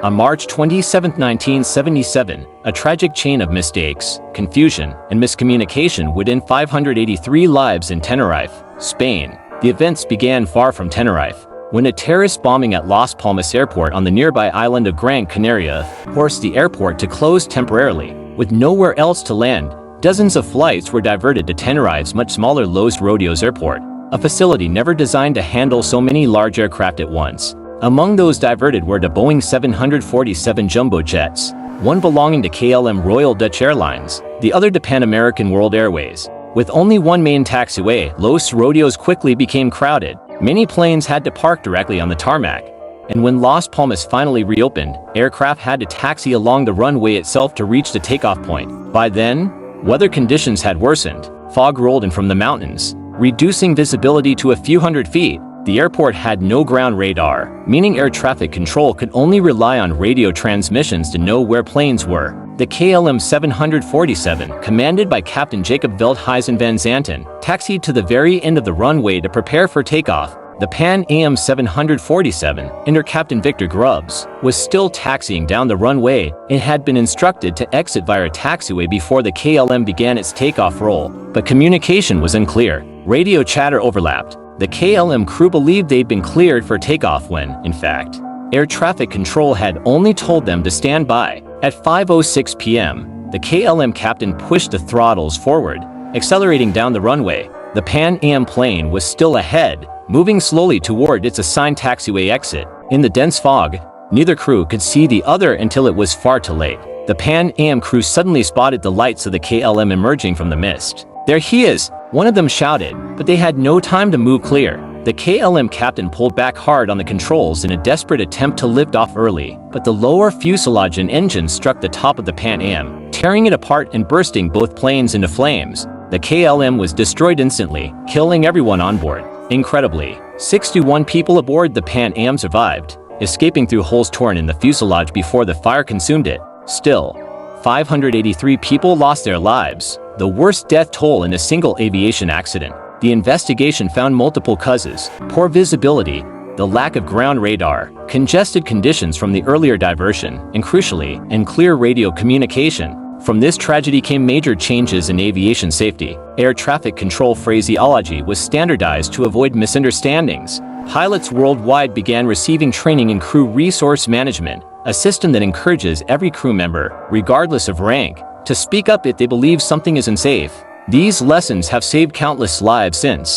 On March 27, 1977, a tragic chain of mistakes, confusion, and miscommunication would end 583 lives in Tenerife, Spain. The events began far from Tenerife, when a terrorist bombing at Las Palmas Airport on the nearby island of Gran Canaria forced the airport to close temporarily. With nowhere else to land, dozens of flights were diverted to Tenerife's much smaller Los Rodeos Airport, a facility never designed to handle so many large aircraft at once. Among those diverted were the Boeing 747 jumbo jets, one belonging to KLM Royal Dutch Airlines, the other to Pan American World Airways. With only one main taxiway, Los Rodeos quickly became crowded. Many planes had to park directly on the tarmac, and when Las Palmas finally reopened, aircraft had to taxi along the runway itself to reach the takeoff point. By then, weather conditions had worsened. Fog rolled in from the mountains, reducing visibility to a few hundred feet. The airport had no ground radar, meaning air traffic control could only rely on radio transmissions to know where planes were. The KLM 747, commanded by Captain Jacob Veldhuizen van Zanten, taxied to the very end of the runway to prepare for takeoff. The Pan AM 747, under Captain Victor Grubbs, was still taxiing down the runway and had been instructed to exit via a taxiway before the KLM began its takeoff roll. But communication was unclear. Radio chatter overlapped. The KLM crew believed they'd been cleared for takeoff when, in fact, air traffic control had only told them to stand by. At 5:06 p.m., the KLM captain pushed the throttles forward, accelerating down the runway. The Pan Am plane was still ahead, moving slowly toward its assigned taxiway exit. In the dense fog, neither crew could see the other until it was far too late. The Pan Am crew suddenly spotted the lights of the KLM emerging from the mist. "There he is!" one of them shouted, but they had no time to move clear. The KLM captain pulled back hard on the controls in a desperate attempt to lift off early, but the lower fuselage and engine struck the top of the Pan Am, tearing it apart and bursting both planes into flames. The KLM was destroyed instantly, killing everyone on board. Incredibly, 61 people aboard the Pan Am survived, escaping through holes torn in the fuselage before the fire consumed it. Still, 583 people lost their lives, the worst death toll in a single aviation accident. The investigation found multiple causes: poor visibility, the lack of ground radar, congested conditions from the earlier diversion, and crucially, unclear radio communication. From this tragedy came major changes in aviation safety. Air traffic control phraseology was standardized to avoid misunderstandings. Pilots worldwide began receiving training in crew resource management, a system that encourages every crew member, regardless of rank, to speak up if they believe something is unsafe. These lessons have saved countless lives since.